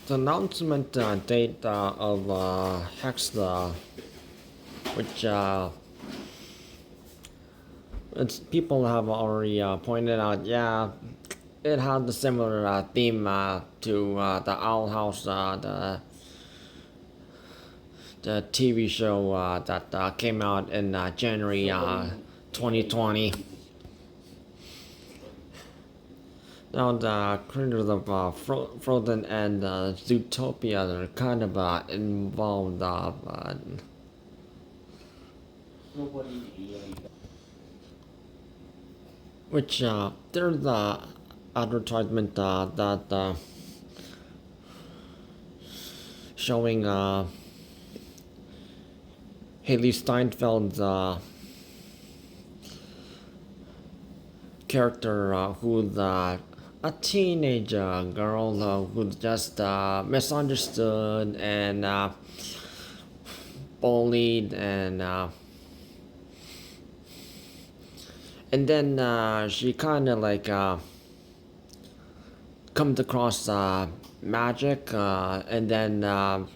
The announcement date of Hexed, which people have already pointed out, yeah, it had a similar theme to the Owl House, the TV show that came out in January 2020. Now the creators of Frozen and Zootopia are kind of involved, which there's the advertisement that showing Hailee Steinfeld's character, who's a teenage girl who's just misunderstood and bullied, and then she kind of like comes across magic, and then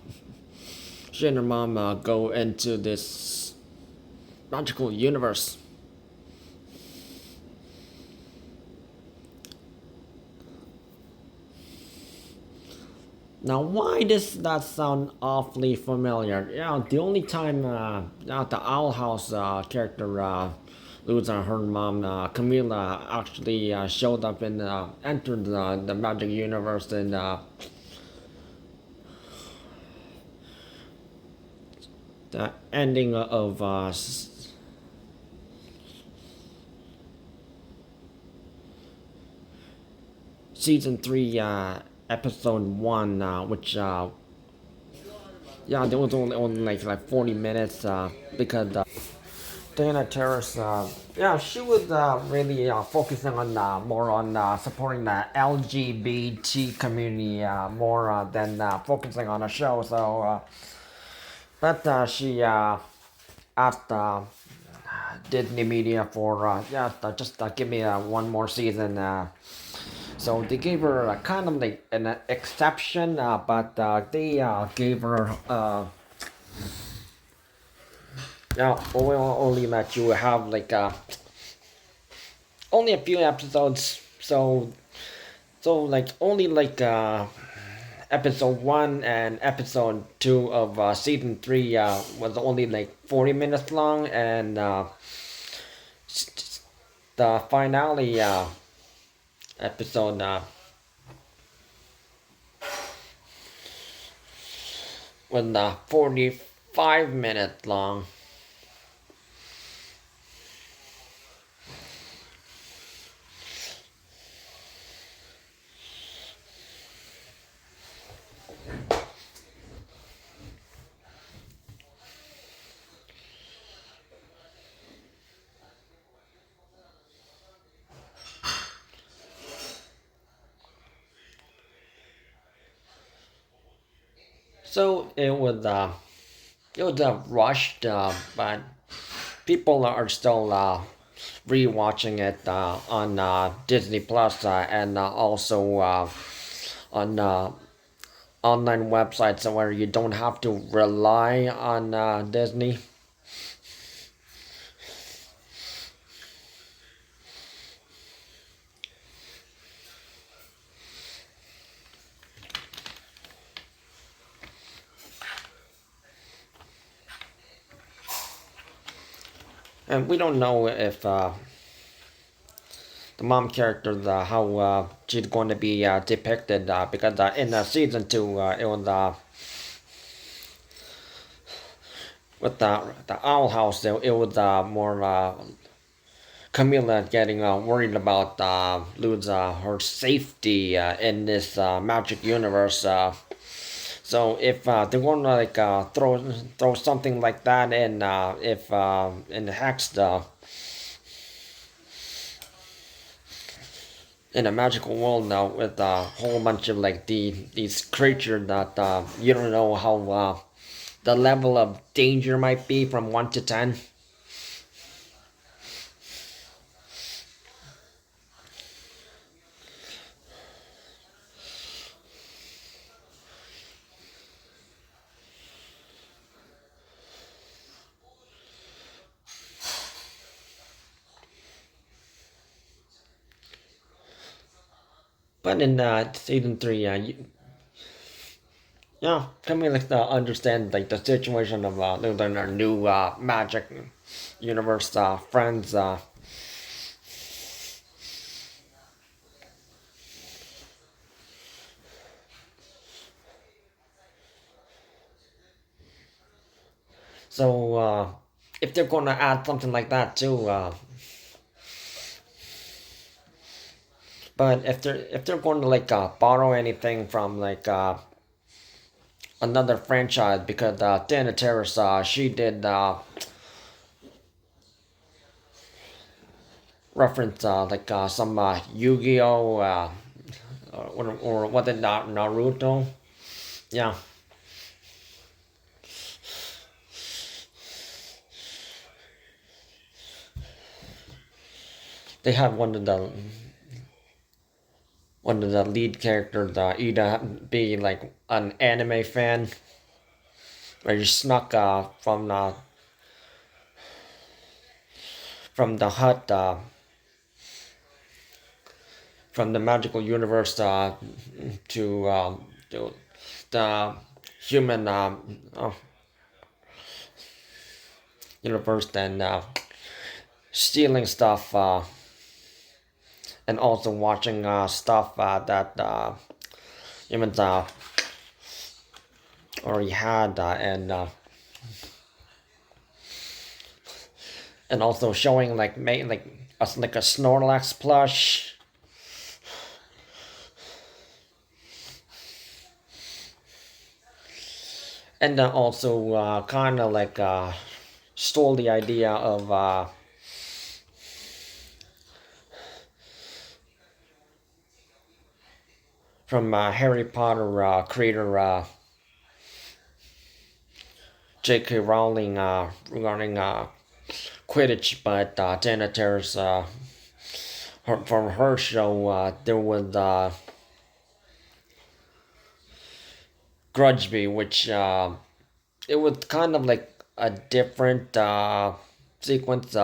she and her mom go into this magical universe. Now, why does that sound awfully familiar? Yeah, the only time the Owl House character loses her mom, Camila, actually showed up and entered the magic universe in the ending of season 3, episode 1, which yeah, there was only like 40 minutes because Dana Terrace, yeah, she was really focusing on more on supporting the LGBT community more than focusing on a show. So, but she asked Disney Media for yeah, just give me one more season. So they gave her kind of like an exception, but they gave her yeah, only let you have like only a few episodes. So like only like episode 1 and episode 2 of season 3 was only like 40 minutes long, and the finale episode was 45 minutes long. So it was rushed, but people are still rewatching it on Disney Plus, and also on online websites where you don't have to rely on Disney. And we don't know if the mom character, how she's going to be depicted, because in season 2, it was with the Owl House, it was more Camila getting worried about lose her safety in this magic universe. So if they're going to like throw something like that in, if in the Hexed, in a magical world now with a whole bunch of like these creatures that you don't know how the level of danger might be from 1 to 10. But in season three, yeah, Camila like understand like the situation of their new magic universe friends. So if they're gonna add something like that too, but if they're going to like borrow anything from like another franchise, because Dana Terrace she did reference like some Yu-Gi-Oh or what did Naruto? Yeah, they had one of the lead characters either be like an anime fan, or you snuck from the hut from the magical universe to the human universe, and stealing stuff and also watching stuff that humans already had, and also showing like a Snorlax plush, and then also kind of like stole the idea of from Harry Potter creator J.K. Rowling regarding Quidditch, but Dana Terrace, from her show, there was Grudgeby, which it was kind of like a different sequence.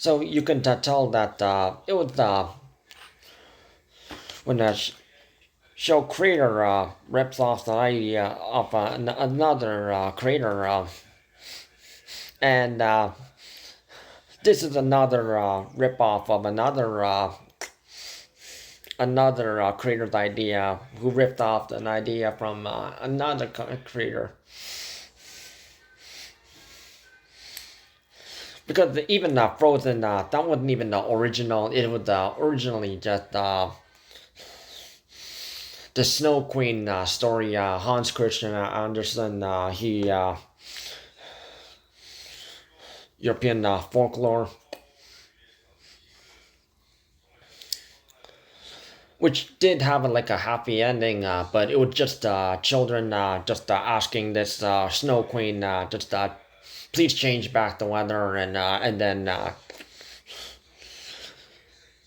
So you can tell that it was when the show creator rips off the idea of another creator, and this is another rip off of another creator's idea who ripped off an idea from another creator. Because even Frozen, that wasn't even the original. It was originally just the Snow Queen story. Hans Christian Andersen, he European folklore, which did have like a happy ending, but it was just children just asking this Snow Queen just please change back the weather, and then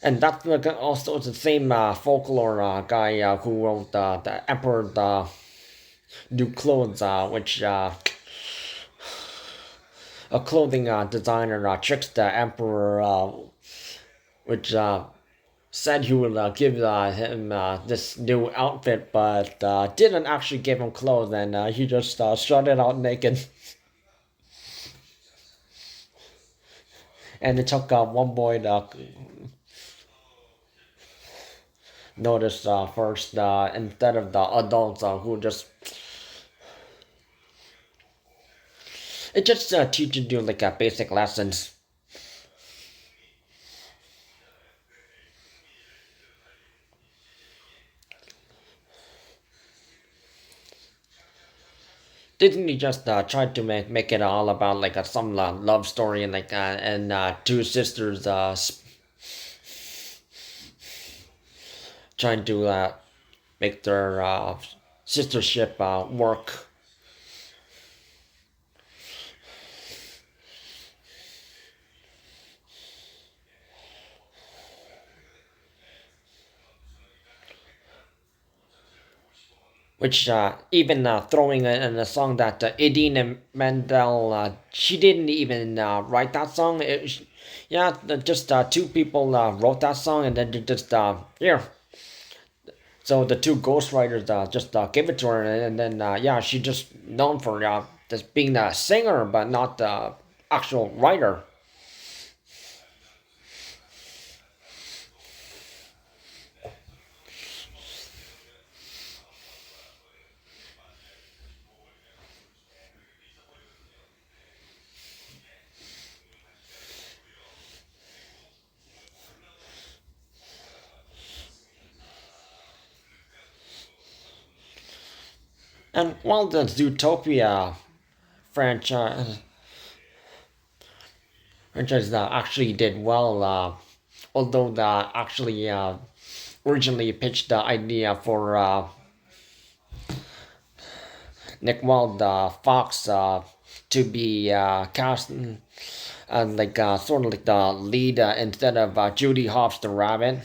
and that's like also the same folklore guy who wrote the Emperor New Clothes, which a clothing designer tricks the Emperor, which said he would give him this new outfit, but didn't actually give him clothes, and he just started out naked. And it took one boy to notice first, instead of the adults who just. It just teaches you like basic lessons. Disney just tried to make it all about like some love story, and like two sisters trying to make their sistership work. which even throwing in a song that Idina Menzel, she didn't even write that song. Yeah, just two people wrote that song, and then they just here. So the two ghostwriters just gave it to her, and then yeah, she just known for just being a singer, but not the actual writer. And while the Zootopia franchise actually did well, although the actually originally pitched the idea for Nick Wilde Fox to be cast like sort of like the lead instead of Judy Hopps the rabbit.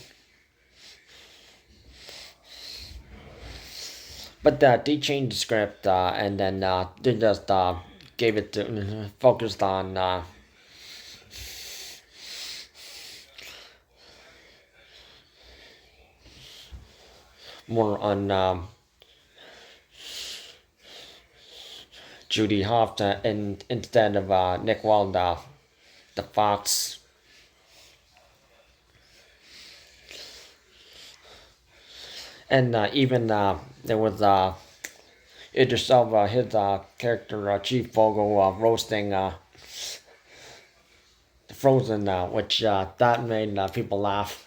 But they changed the script and then they just gave it to focused on more on Judy Hopps instead of Nick Wilde the Fox. And even there was Idris Elba, his character Chief Vogel, roasting Frozen, which that made people laugh.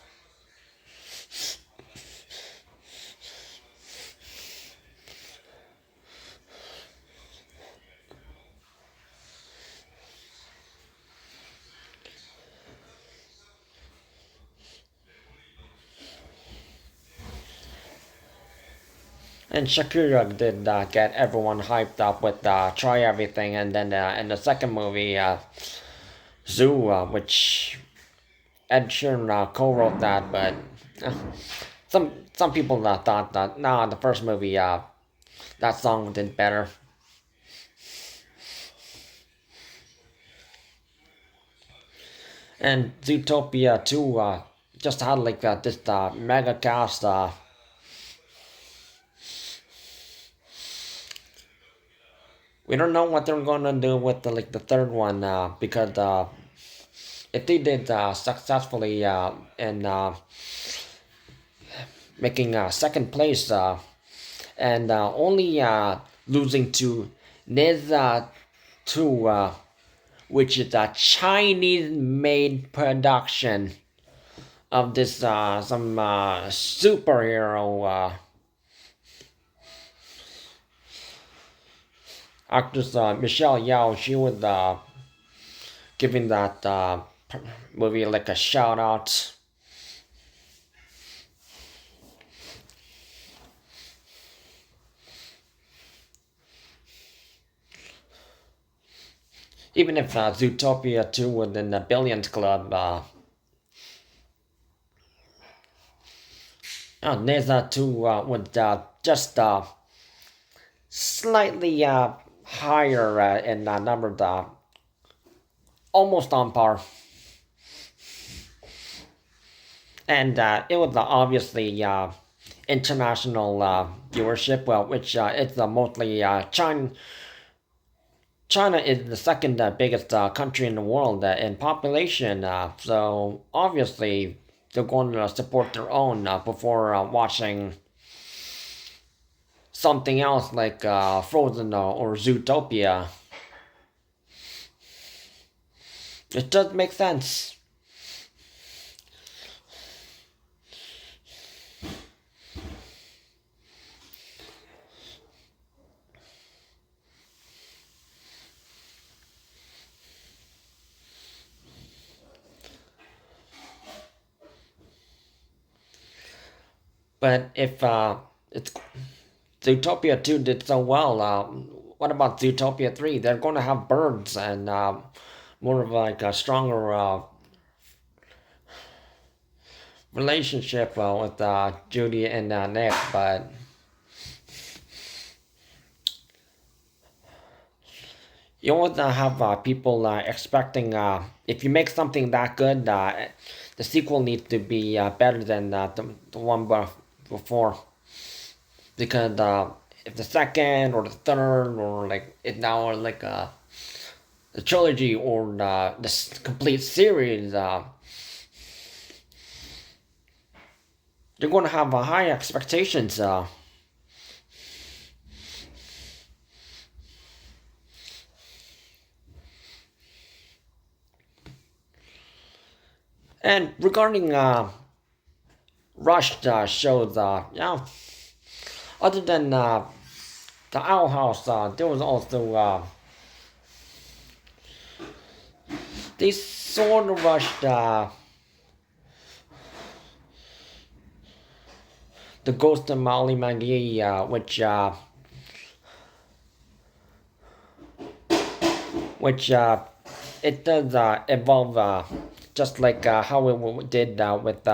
And Shakira did get everyone hyped up with Try Everything, and then in the second movie, Zoo, which Ed Sheeran co-wrote that, but uh, some people thought that nah, the first movie that song did better. And Zootopia 2 just had like this mega cast. We don't know what they're gonna do with the third one because if they did successfully in making second place and only losing to Neza 2, which is a Chinese made production of this some superhero actress Michelle Yao. She was giving that movie like a shout out. Even if Zootopia 2 was in the Billions Club, Neza 2 was just slightly higher in number, almost on par. And it was obviously international viewership, well, which it's mostly China. China is the second biggest country in the world in population, so obviously they're going to support their own before watching something else like Frozen or Zootopia. It does make sense. But if it's Zootopia 2 did so well, what about Zootopia 3? They're going to have birds and more of like a stronger relationship with Judy and Nick, but you always have people expecting if you make something that good, the sequel needs to be better than the one before. Because if the second or the third or like it now like the trilogy or the complete series, you're going to have high expectations. And regarding rushed shows, yeah, other than the Owl House, there was also they sort of rushed the Ghost of Molly McGee, which it does evolve just like how it did with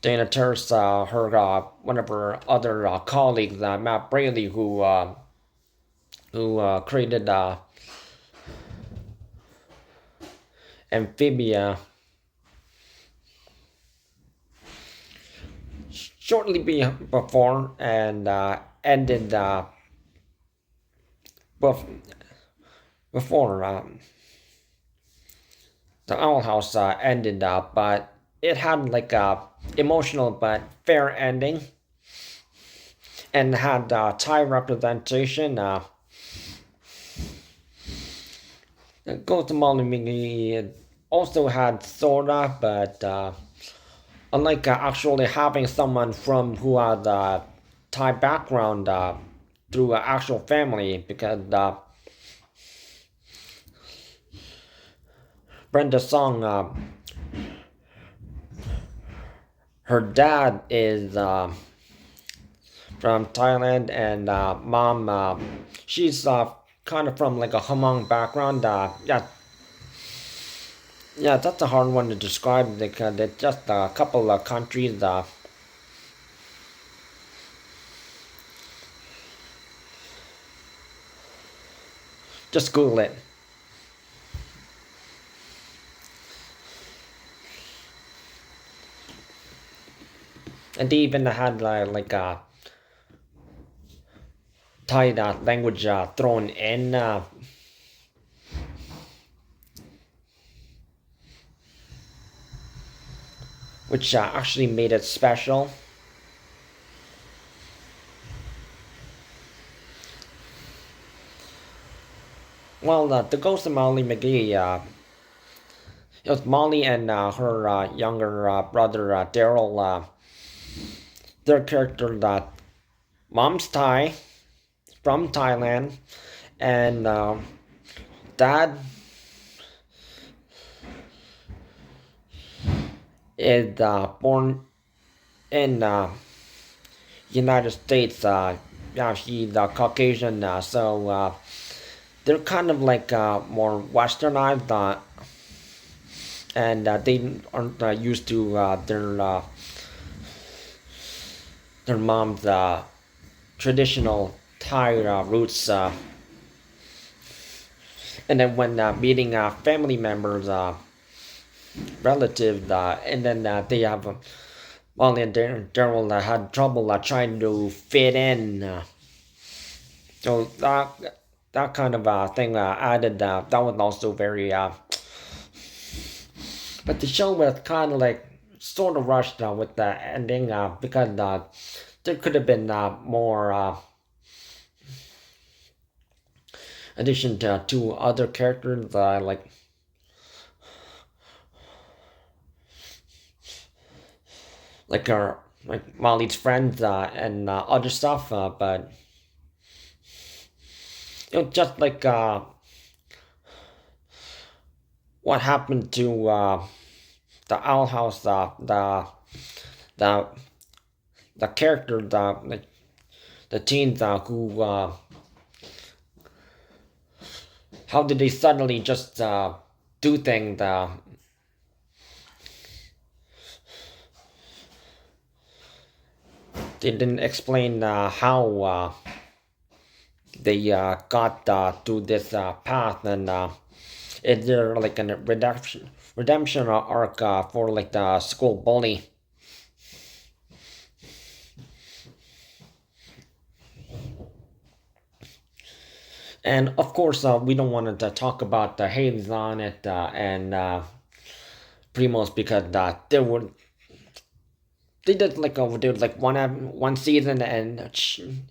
Dana Terrace, her one of her other colleagues, Matt Braley, who created Amphibia. Shortly before and ended before the Owl House ended, but it had like a emotional but fair ending, and had Thai representation. Ghost of Molly McGee also had Sora, but unlike actually having someone from who had a Thai background through an actual family, because Brenda Song, her dad is from Thailand, and mom, she's kind of from like a Hmong background. Yeah, that's a hard one to describe because it's just a couple of countries. Just Google it. And they even had like a Thai language thrown in. Which actually made it special. Well, the Ghost of Molly McGee, it was Molly and her younger brother Daryl. Their character, mom's Thai, from Thailand, and dad is born in United States. Yeah, he's Caucasian, so they're kind of like more westernized, and they aren't used to their mom's traditional Thai roots. And then when meeting family members, relatives, and then they have Molly and Daryl had trouble trying to fit in. So that kind of thing added. That was also very. But the show was kind of like sort of rushed with the ending because there could have been more addition to two other characters like her like Molly's friends and other stuff, but it was just like what happened to the Owl House, the the character, the teens who how did they suddenly just do things? They didn't explain how they got through this path, and is there like a redemption arc for like the school bully? And of course, we don't want to talk about the Hailee's on it and Primos because they did like overdid like one season and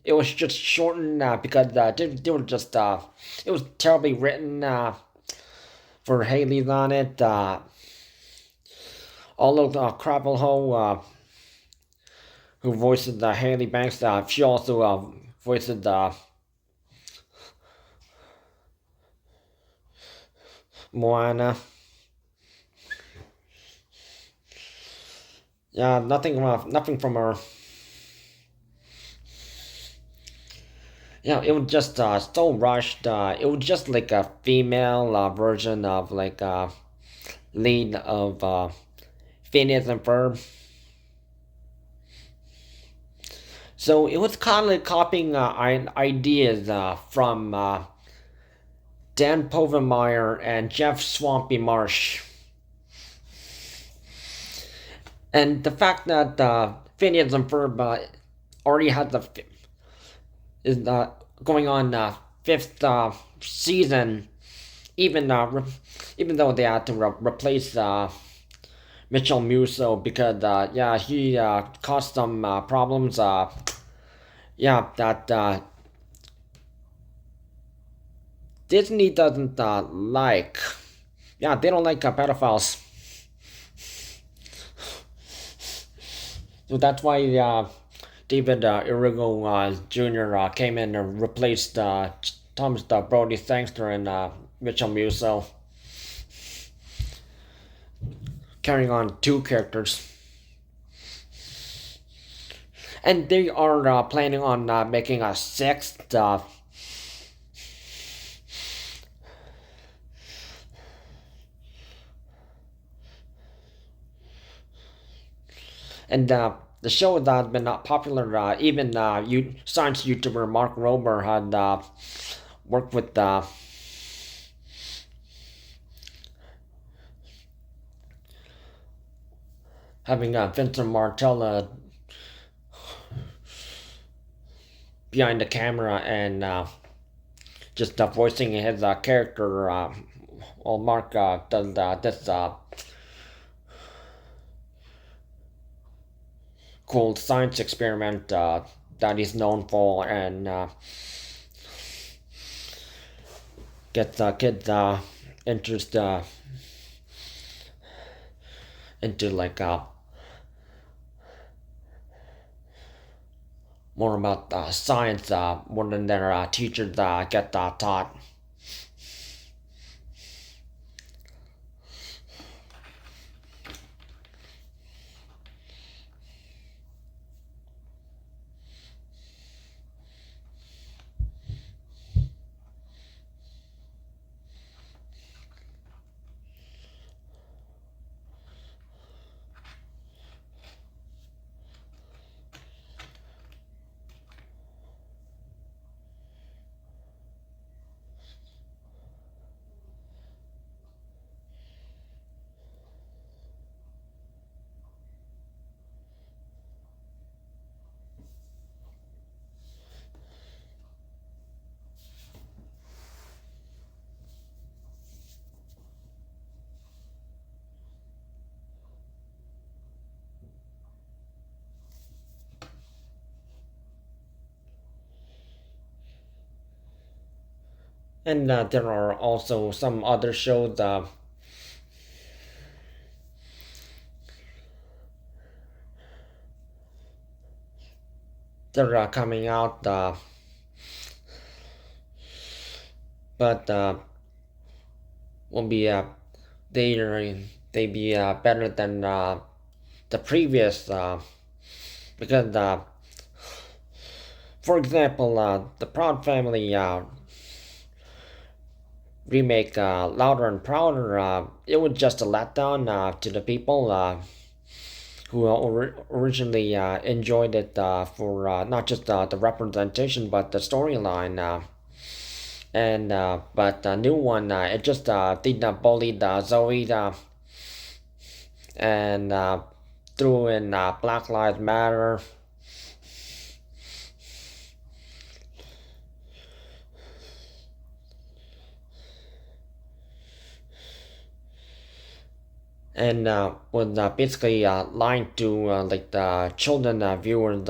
it was just shortened because they were just it was terribly written for Hailee's on it. Although who voices Hailee Banks, she also voices Moana. Yeah, nothing from her. Yeah, it was just so rushed. It was just like a female version of like lead of Phineas and Ferb. So it was kind of like copying ideas from Dan Povenmire and Jeff Swampy Marsh. And the fact that Phineas and Ferb already had is going on fifth season, even even though they had to replace Mitchell Musso because yeah he caused some problems. Yeah, that Disney doesn't like. Yeah, they don't like pedophiles. So that's why David Irigo Jr. Came in and replaced Thomas Brody Sangster and Mitchell Musso, carrying on two characters. And they are planning on making a sixth. And the show that had been popular. Even science YouTuber Mark Rober had worked with having Vincent Martella behind the camera and just voicing his character. Well, Mark does this cool science experiment that he's known for and gets kids interested into like more about science more than their teachers get taught. And there are also some other shows that are coming out, but will be they be better than the previous because for example the Proud Family remake Louder and Prouder, it was just a letdown to the people who originally enjoyed it for not just the representation but the storyline. and but the new one it just did bully Zoe and threw in Black Lives Matter. And was basically lying to like the children viewers,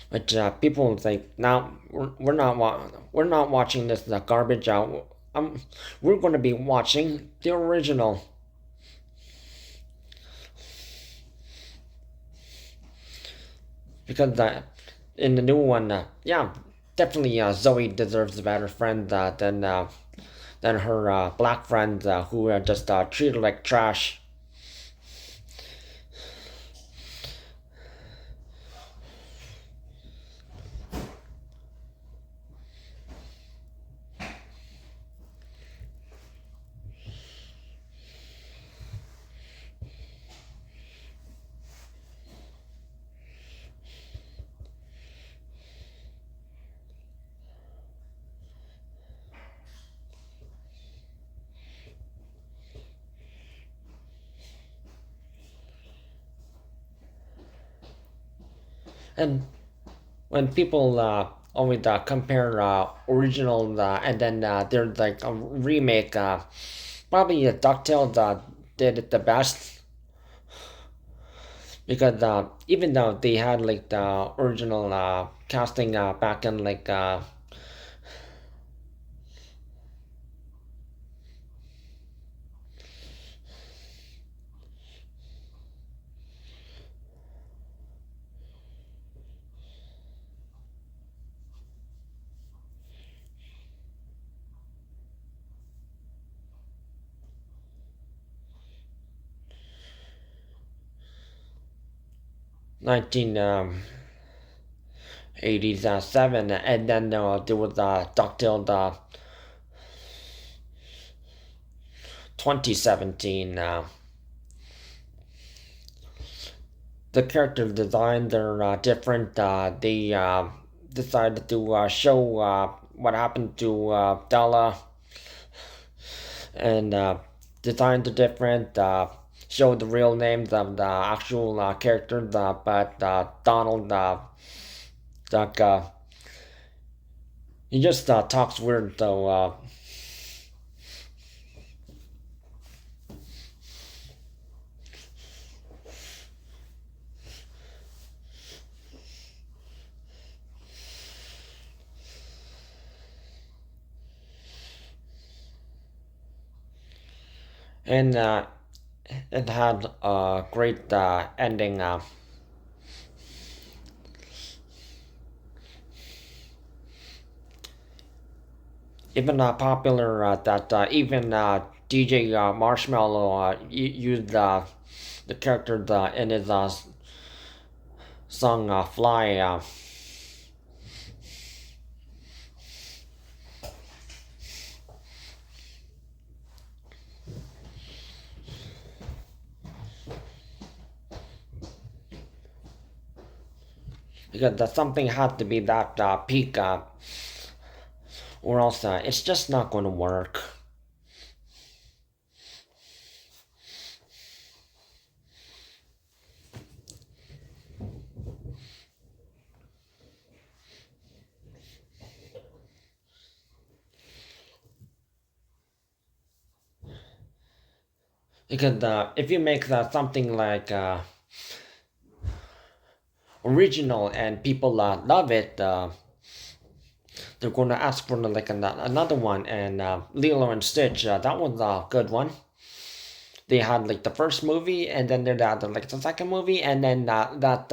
which people like now we're not watching this garbage out. We're going to be watching the original because in the new one, yeah, definitely Zoe deserves a better friend than her black friends who are just treated like trash. And when people always compare original and then there's like a remake, probably DuckTales did it the best because even though they had like the original casting back in like 1987, and then there was DuckTales 2017. The character designs are different. They decided to show what happened to Della and designed the different. Show the real names of the actual characters, but Donald Duck he just talks weird, so and it had a great ending. Even popular that even DJ Marshmallow used the character in his song Fly. Because something had to be that peak, or else it's just not going to work. Because if you make that something like original and people love it, they're going to ask for like another one. And Lilo and Stitch, that was a good one. They had like the first movie, and then they had like the second movie, and then that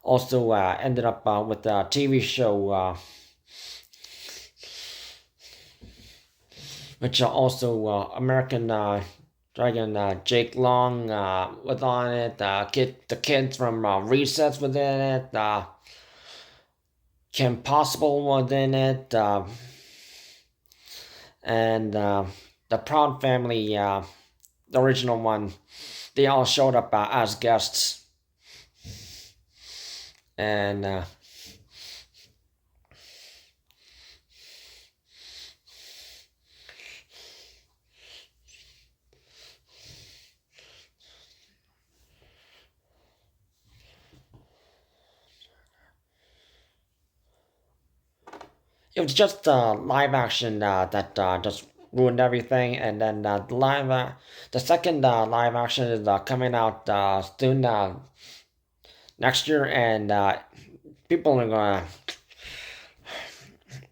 also ended up with a TV show, which also American Dragon Jake Long was on it. The kids from Recess was in it. Kim Possible was in it, and the Proud Family, the original one, they all showed up as guests, and it was just live action that just ruined everything. And then the second live action is coming out soon next year, and people are gonna.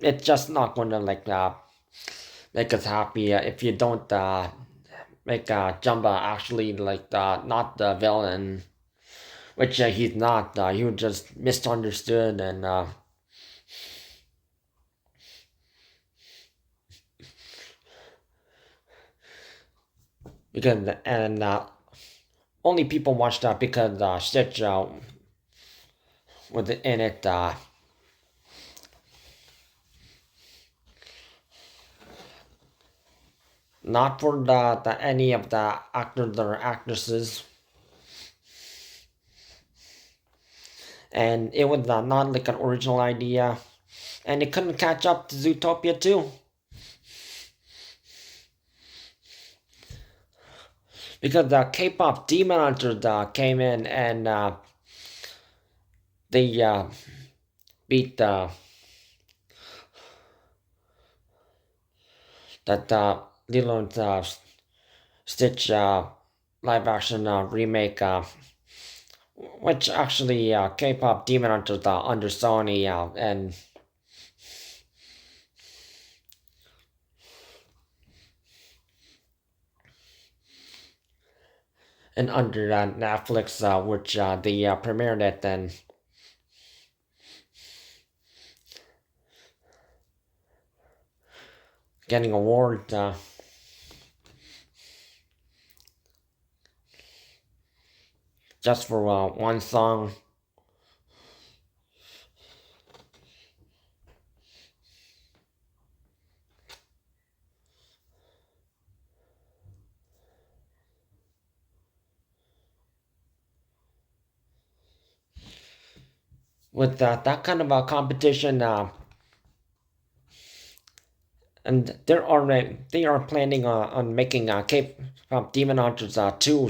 It's just not gonna make us happy if you don't make Jumba actually not the villain, which he's not. He was just misunderstood and. Because and only people watched that because Stitch was in it. Not for any of the actors or actresses, and it was not like an original idea, and it couldn't catch up to Zootopia too, because the K-pop Demon Hunters came in and they beat that Lilo and Stitch live action remake, which actually K-pop Demon Hunters under Sony and under Netflix, which they premiered it and getting award just for one song. With that kind of a competition, and they are planning on making K-pop Demon Hunters too.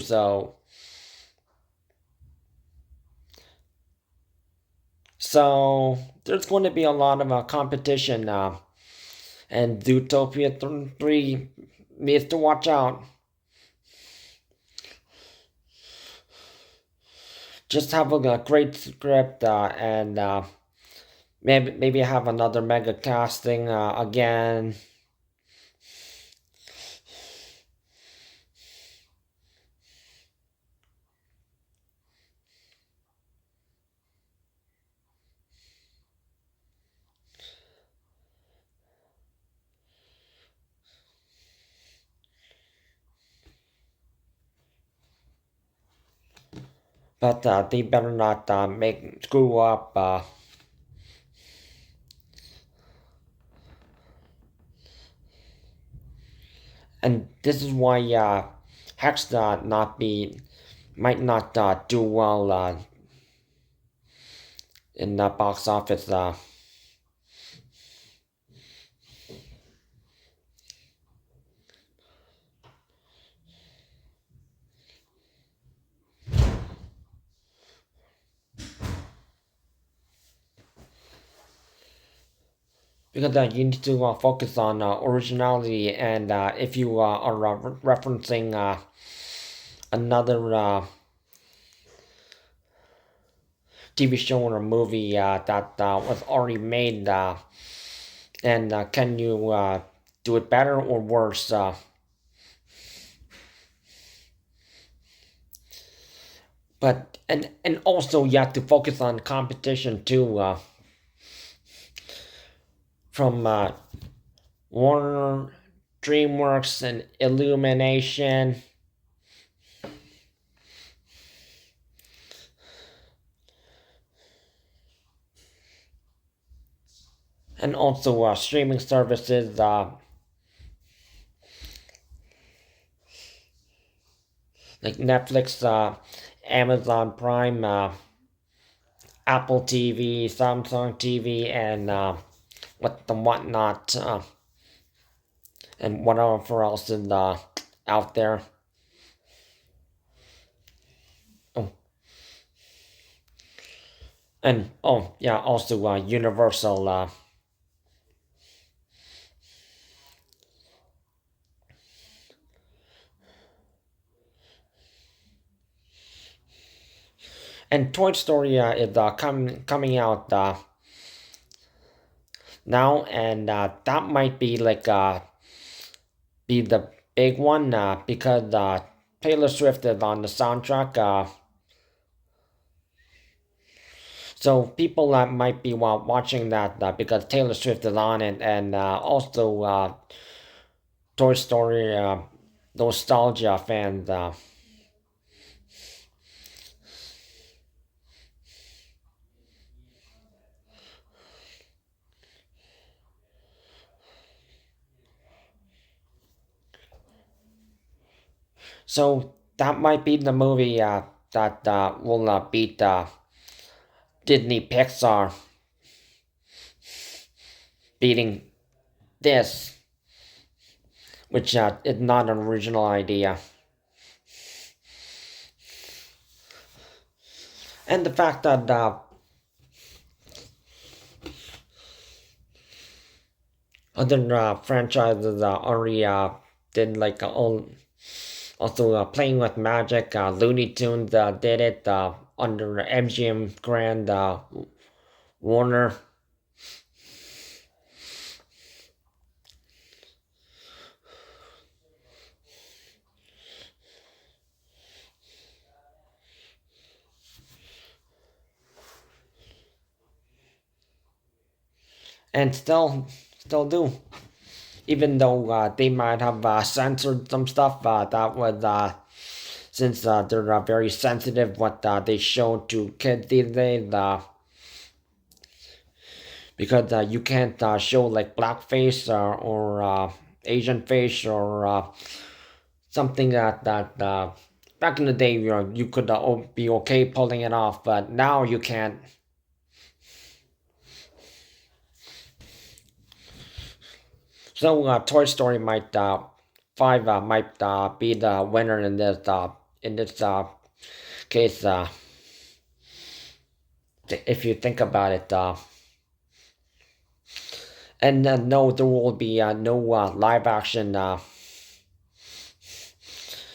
So there's going to be a lot of competition, and Zootopia 3 needs to watch out. Just have a great script and maybe have another mega casting again. But they better not make screw up. And this is why Hexed might not do well in the box office. Because you need to focus on originality, and if you are referencing another TV show or movie that was already made, and can you do it better or worse? But and also you have to focus on competition too, from Warner, DreamWorks, and Illumination. And also streaming services like Netflix, Amazon Prime, Apple TV, Samsung TV, and whatnot, and whatever else is out there. Oh, and oh yeah, also Universal. And Toy Story is coming out now, and that might be be the big one because Taylor Swift is on the soundtrack. So people might be watching that because Taylor Swift is on it, and also Toy Story nostalgia fans. So that might be the movie that will beat Disney Pixar beating this, which is not an original idea. And the fact that other franchises already did also playing with magic. Looney Tunes did it under MGM Grand Warner. And still do, even though they might have censored some stuff that was since they're very sensitive what they show to kids these days because you can't show like blackface or Asian face or something that back in the day you could be okay pulling it off, but now you can't. So Toy Story might 5 might be the winner in this case. If you think about it, and no, there will be no live action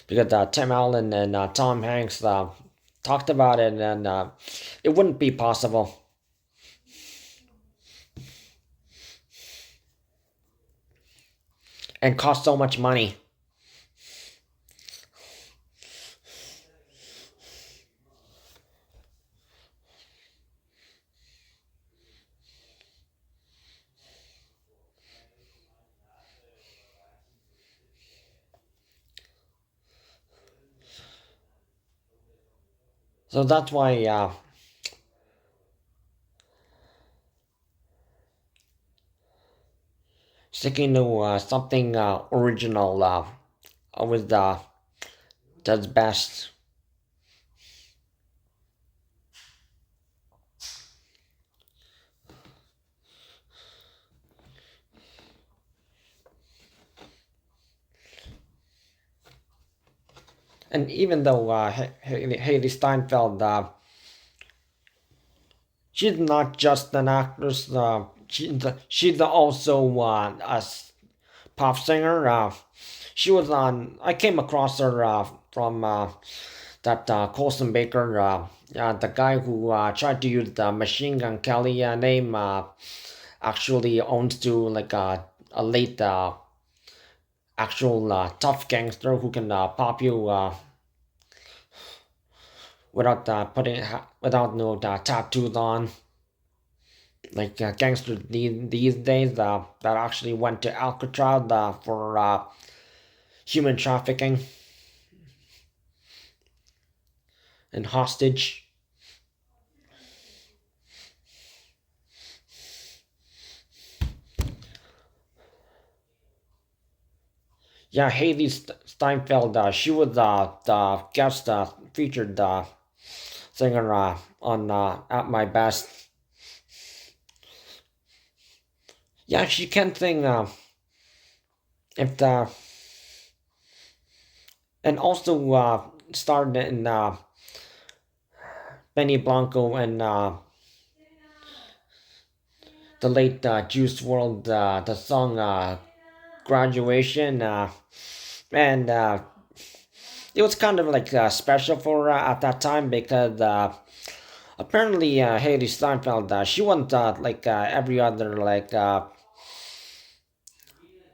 because Tim Allen and Tom Hanks talked about it, and it wouldn't be possible. And cost so much money. So that's why sticking to something original always does best. And even though Hailee Steinfeld, she's not just an actress, she's also pop singer. She was on. I came across her from that Colson Baker, the guy who tried to use the Machine Gun Kelly name, actually owns to like a late actual tough gangster who can pop you without without no tattoos on. Like gangsters these days that actually went to Alcatraz for human trafficking and hostage. Yeah, Hailee Steinfeld, she was the guest featured singer on At My Best. Yeah, she can sing. If the and also starred in Benny Blanco and the late Juice World, the song Graduation, and it was kind of like special for at that time because apparently Hailee Steinfeld she wasn't like every other like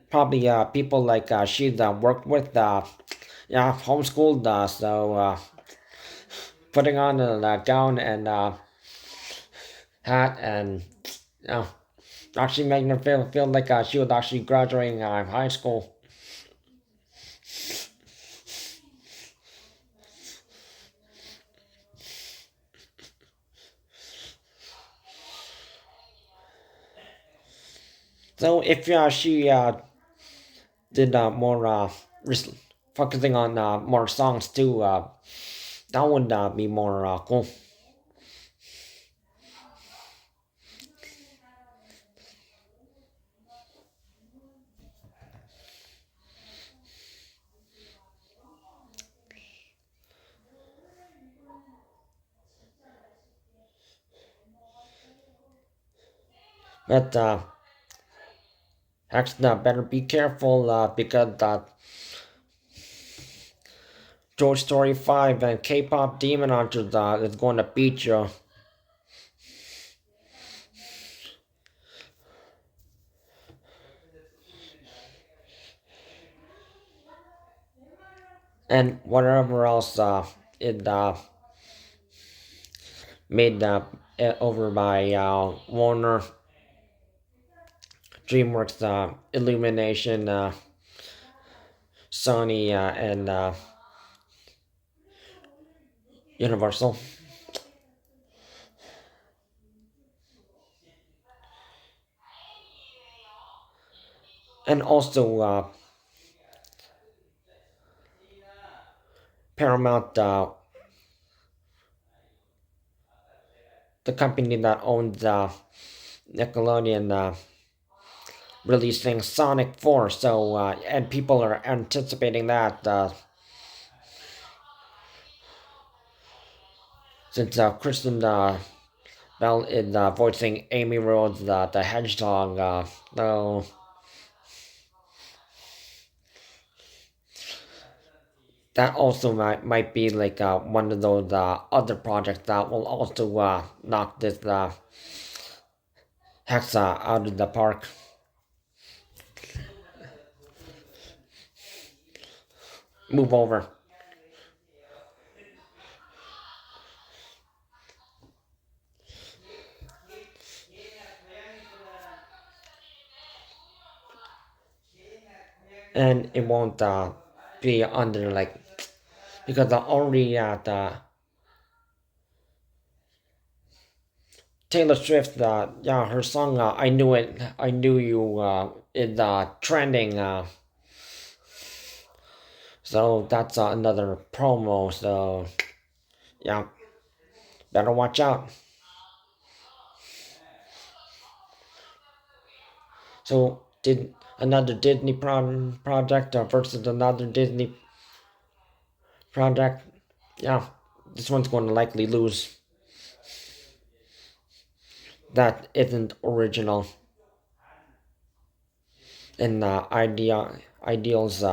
probably people like she'd worked with yeah, homeschooled so putting on a gown and hat and you know, actually making her feel like she was actually graduating high school. So if she did more focusing on more songs too, that would be more cool. But Hexed better be careful because George Story 5 and K-pop Demon Hunters is going to beat you. And whatever else it made over by Warner, DreamWorks, Illumination, Sony, and Universal. And also Paramount, the company that owns Nickelodeon, releasing Sonic 4. So, and people are anticipating that since Kristen Bell is voicing Amy Rose, the Hedgehog. So, that also might be like one of those other projects that will also knock this Hexa out of the park. Move over. And it won't be under like because already the Taylor Swift, yeah, her song "I Knew It, I Knew You" is trending. So that's another promo. So yeah, better watch out. So did another Disney project versus another Disney project? Yeah, this one's going to likely lose. That isn't original in ideals.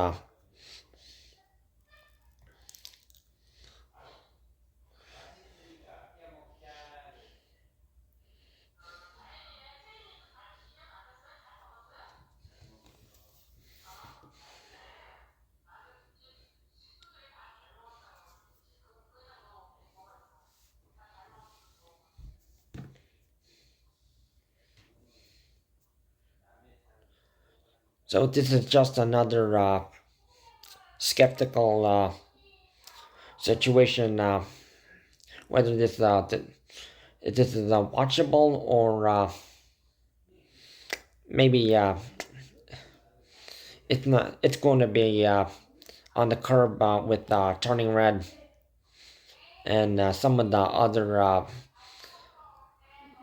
So this is just another skeptical situation. Whether this is watchable or maybe it's not. It's going to be on the curb with Turning Red and some of the other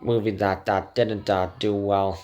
movies that didn't do well.